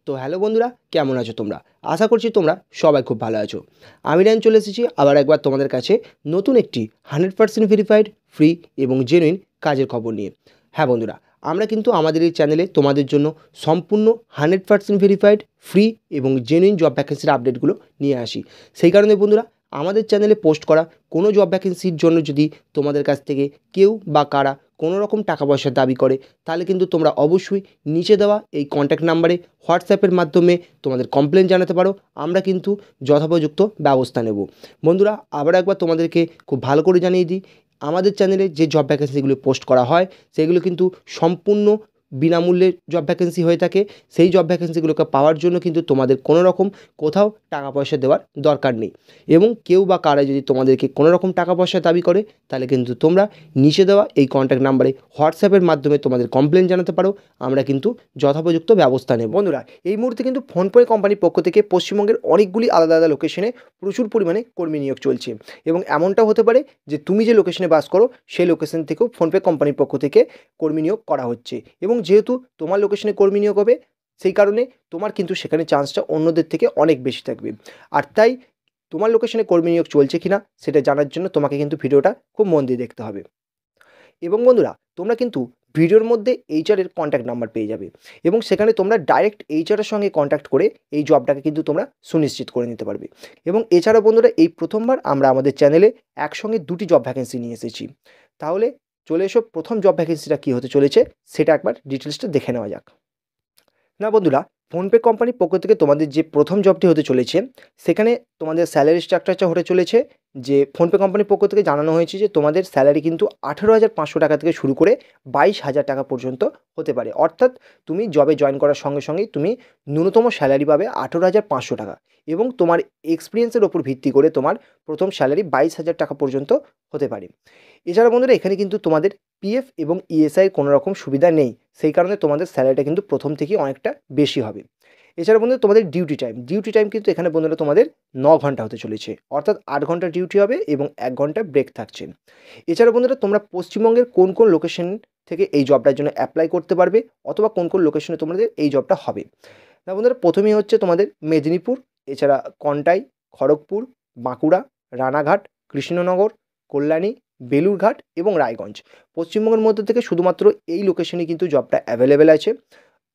তো হ্যালো বন্ধুরা, কেমন আছো তোমরা? আশা করছি তোমরা সবাই খুব ভালো আছো। আমি রায়ন চলে এসেছি আবার একবার তোমাদের কাছে নতুন একটি 100% ভেরিফাইড, ফ্রি এবং জেনুইন কাজের খবর নিয়ে। হ্যাঁ বন্ধুরা, আমরা কিন্তু আমাদের এই চ্যানেলে তোমাদের জন্য সম্পূর্ণ 100% ভেরিফাইড, ফ্রি এবং জেনুইন জব ভ্যাকেন্সির আপডেটগুলো নিয়ে আসি। সেই কারণে বন্ধুরা, আমাদের চ্যানেলে পোস্ট করা কোনো জব ভ্যাকেন্সির জন্য যদি তোমাদের কাছ থেকে কেউ বা কারা কোনো রকম টাকা পয়সার দাবি করে, তাহলে কিন্তু তোমরা অবশ্যই নিচে দেওয়া এই কন্ট্যাক্ট নাম্বারে হোয়াটসঅ্যাপের মাধ্যমে তোমাদের কমপ্লেন জানাতে পারো। আমরা কিন্তু যথোপযুক্ত ব্যবস্থা নেব। বন্ধুরা, আবার একবার তোমাদেরকে খুব ভালো করে জানিয়ে দিই, আমাদের চ্যানেলে যে জব ভ্যাকেন্সিগুলো পোস্ট করা হয় সেগুলো কিন্তু সম্পূর্ণ বিনামূল্যে জব ভ্যাকেন্সি হয়ে থাকে। সেই জব ভ্যাকেন্সিগুলোকে পাওয়ার জন্য কিন্তু তোমাদের কোনো রকম কোথাও টাকা পয়সা দেওয়ার দরকার নেই। এবং কেউ বা কারা যদি তোমাদেরকে কোনো রকম টাকা পয়সা দাবি করে, তাহলে কিন্তু তোমরা নিচে দেওয়া এই কন্ট্যাক্ট নাম্বারে হোয়াটসঅ্যাপের মাধ্যমে তোমাদের কমপ্লেন জানাতে পারো। আমরা কিন্তু যথোপযুক্ত ব্যবস্থা নেব। বন্ধুরা, এই মুহূর্তে কিন্তু ফোনপে কোম্পানির পক্ষ থেকে পশ্চিমবঙ্গের অনেকগুলি আলাদা আলাদা লোকেশনে প্রচুর পরিমাণে কর্মী নিয়োগ চলছে। এবং এমনটাও হতে পারে যে তুমি যে লোকেশনে বাস করো সেই লোকেশন থেকেও ফোনপে কোম্পানির পক্ষ থেকে কর্মী নিয়োগ করা হচ্ছে। এবং যেহেতু তোমার লোকেশনে কর্মী নিয়োগ হবে, সেই কারণে তোমার কিন্তু সেখানে চান্সটা অন্যদের থেকে অনেক বেশি থাকবে। আর তাই তোমার লোকেশনে কর্মী নিয়োগ চলছে কিনা সেটা জানার জন্য তোমাকে কিন্তু ভিডিওটা খুব মন দিয়ে দেখতে হবে। এবং বন্ধুরা, তোমরা কিন্তু ভিডিওর মধ্যে এইচআরের কন্ট্যাক্ট নাম্বার পেয়ে যাবে এবং সেখানে তোমরা ডাইরেক্ট এইচআরের সঙ্গে কন্ট্যাক্ট করে এই জবটাকে কিন্তু তোমরা সুনিশ্চিত করে নিতে পারবে। এবং এছাড়া বন্ধুরা, এই প্রথমবার আমরা আমাদের চ্যানেলে একসঙ্গে দুটি জব ভ্যাকেন্সি নিয়ে এসেছি। তাহলে চলে এসো, প্রথম জব ভ্যাকেন্সিটা কী হতে চলেছে সেটা একবার ডিটেলসটা দেখে নেওয়া যাক। না বন্ধুরা, ফোনপে কোম্পানির পক্ষ থেকে তোমাদের যে প্রথম জবটি হতে চলেছে, সেখানে তোমাদের স্যালারি স্ট্রাকচারটা হতে চলেছে যে ফোনপে কোম্পানির পক্ষ থেকে জানানো হয়েছে যে তোমাদের স্যালারি কিন্তু 18,500 টাকা থেকে শুরু করে 22,000 টাকা পর্যন্ত হতে পারে। অর্থাৎ তুমি জবে জয়েন করার সঙ্গে সঙ্গেই তুমি ন্যূনতম স্যালারি পাবে 18,500 টাকা এবং তোমার এক্সপিরিয়েন্সের ওপর ভিত্তি করে তোমার প্রথম স্যালারি 22,000 টাকা পর্যন্ত হতে পারে। এছাড়া বন্ধুরা, এখানে কিন্তু তোমাদের পিএফ এবং ইএসআইয়ের কোনো রকম সুবিধা নেই। সেই কারণে তোমাদের স্যালারিটা কিন্তু প্রথম থেকেই অনেকটা বেশি হবে। এছাড়া বন্ধুরা, তোমাদের ডিউটি টাইম কিন্তু এখানে বন্ধুরা তোমাদের 9 ঘন্টা হতে চলেছে। অর্থাৎ 8 ঘন্টা ডিউটি হবে এবং 1 ঘন্টা ব্রেক থাকছে। এছাড়া বন্ধুরা, তোমরা পশ্চিমবঙ্গের কোন কোন লোকেশন থেকে এই জবটার জন্য অ্যাপ্লাই করতে পারবে অথবা কোন কোন লোকেশনে তোমাদের এই জবটা হবে। না বন্ধুরা, প্রথমেই হচ্ছে তোমাদের মেদিনীপুর, এছাড়া কন্টাই, খড়গপুর, বাঁকুড়া, রানাঘাট, কৃষ্ণনগর, কল্যাণী, বেলুরঘাট এবং রায়গঞ্জ। পশ্চিমবঙ্গের মধ্যে থেকে শুধুমাত্র এই লোকেশনে কিন্তু জবটা অ্যাভেলেবেল আছে।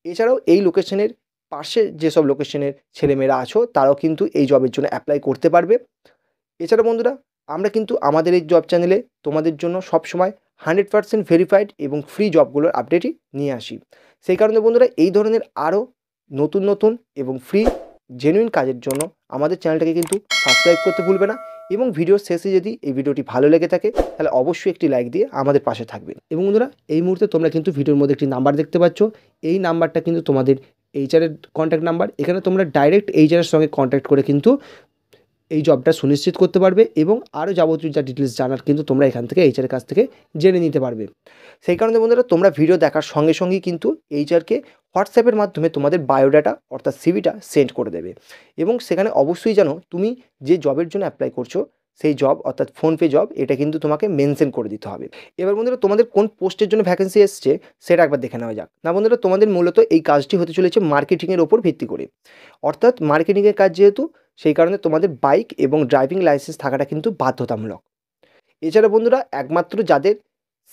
এছাড়াও এই লোকেশনের পাশে যেসব লোকেশনের ছেলেমেয়েরা আছো তারাও কিন্তু এই জবের জন্য অ্যাপ্লাই করতে পারবে। এছাড়া বন্ধুরা, আমরা কিন্তু আমাদের এই জব চ্যানেলে তোমাদের জন্য সবসময় 100% ভেরিফাইড এবং ফ্রি জবগুলোর আপডেটই নিয়ে আসি। সেই কারণে বন্ধুরা, এই ধরনের আরও নতুন নতুন এবং ফ্রি জেনুইন কাজের জন্য আমাদের চ্যানেলটাকে কিন্তু সাবস্ক্রাইব করতে ভুলবে না। এবং ভিডিওর শেষে যদি এই ভিডিওটি ভালো লেগে থাকে তাহলে অবশ্যই একটি লাইক দিয়ে আমাদের পাশে থাকবেন। এবং বন্ধুরা, এই মুহূর্তে তোমরা কিন্তু ভিডিওর মধ্যে একটি নাম্বার দেখতে পাচ্ছ। এই নাম্বারটা কিন্তু তোমাদের এইচআরের কন্ট্যাক্ট নাম্বার। এখানে তোমরা ডাইরেক্ট এইচআরের সঙ্গে কন্ট্যাক্ট করে কিন্তু এই জবটা সুনিশ্চিত করতে পারবে এবং আরও যাবতীয় যা ডিটেলস জানার কিন্তু তোমরা এখান থেকে এইচআরের কাছ থেকে জেনে নিতে পারবে। সেই কারণে বন্ধুরা, তোমরা ভিডিও দেখার সঙ্গে সঙ্গেই কিন্তু এইচআরকে হোয়াটসঅ্যাপের মাধ্যমে তোমাদের বায়োডাটা অর্থাৎ সিভিটা সেন্ড করে দেবে। এবং সেখানে অবশ্যই জানো তুমি যে জবের জন্য অ্যাপ্লাই করছো সেই জব অর্থাৎ ফোনপে জব, এটা কিন্তু তোমাকে মেনশন করে দিতে হবে। এবার বন্ধুরা, তোমাদের কোন পোস্টের জন্য ভ্যাকেন্সি এসছে সেটা একবার দেখে নেওয়া যাক। না বন্ধুরা, তোমাদের মূলত এই কাজটি হতে চলেছে মার্কেটিংয়ের ওপর ভিত্তি করে। অর্থাৎ মার্কেটিংয়ের কাজ যেহেতু, সেই কারণে তোমাদের বাইক এবং ড্রাইভিং লাইসেন্স থাকাটা কিন্তু বাধ্যতামূলক। এছাড়া বন্ধুরা, একমাত্র যাদের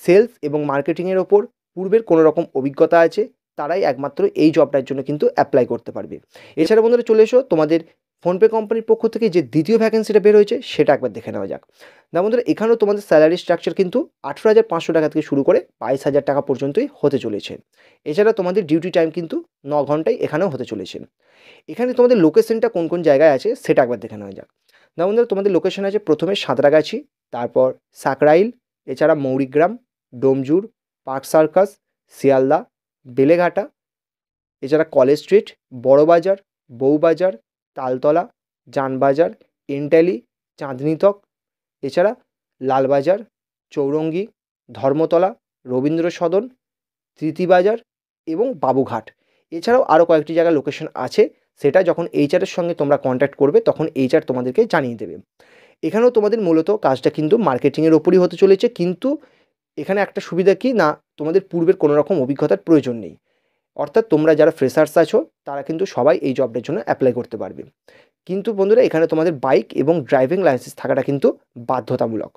সেলস এবং মার্কেটিংয়ের ওপর পূর্বের কোনো রকম অভিজ্ঞতা আছে তারাই একমাত্র এই জবটার জন্য কিন্তু অ্যাপ্লাই করতে পারবে। এছাড়া বন্ধুরা, চলে এসো তোমাদের ফোনপে কোম্পানির পক্ষ থেকে যে দ্বিতীয় ভ্যাকেন্সিটা বের হয়েছে সেটা একবার দেখে নেওয়া যাক। না বন্ধুরা, এখানেও তোমাদের স্যালারি স্ট্রাকচার কিন্তু 18,500 টাকা থেকে শুরু করে 22,000 টাকা পর্যন্তই হতে চলেছে। এছাড়া তোমাদের ডিউটি টাইম কিন্তু 9 ঘন্টায় এখানেও হতে চলেছে। এখানে তোমাদের লোকেশনটা কোন কোন জায়গায় আছে সেটা একবার দেখে নেওয়া যাক। না বন্ধুরা, তোমাদের লোকেশন আছে প্রথমে সাঁতরাগাছি, তারপর সাকরাইল, এছাড়া মৌরিগ্রাম, ডোমজুর, পার্ক সার্কাস, শিয়ালদা, বেলেঘাটা, এছাড়া কলেজ স্ট্রিট, বড়বাজার, বউবাজার, তালতলা, জানবাজার, এন্টালি, চাঁদনিতক, এছাড়া লালবাজার, চৌরঙ্গি, ধর্মতলা, রবীন্দ্র সদন, তৃতীবাজার এবং বাবুঘাট। এছাড়াও আরও কয়েকটি জায়গায় লোকেশন আছে, সেটা যখন এইচআরের সঙ্গে তোমরা কন্ট্যাক্ট করবে তখন এইচআর তোমাদেরকে জানিয়ে দেবে। এখানেও তোমাদের মূলত কাজটা কিন্তু মার্কেটিংয়ের ওপরই হতে চলেছে, কিন্তু এখানে একটা সুবিধা কি না, তোমাদের পূর্বের কোনো রকম অভিজ্ঞতার প্রয়োজন নেই। অর্থাৎ তোমরা যারা ফ্রেশার্স আছো তারা কিন্তু সবাই এই জবটার জন্য অ্যাপ্লাই করতে পারবে। কিন্তু বন্ধুরা এখানে তোমাদের বাইক এবং ড্রাইভিং লাইসেন্স থাকাটা কিন্তু বাধ্যতামূলক।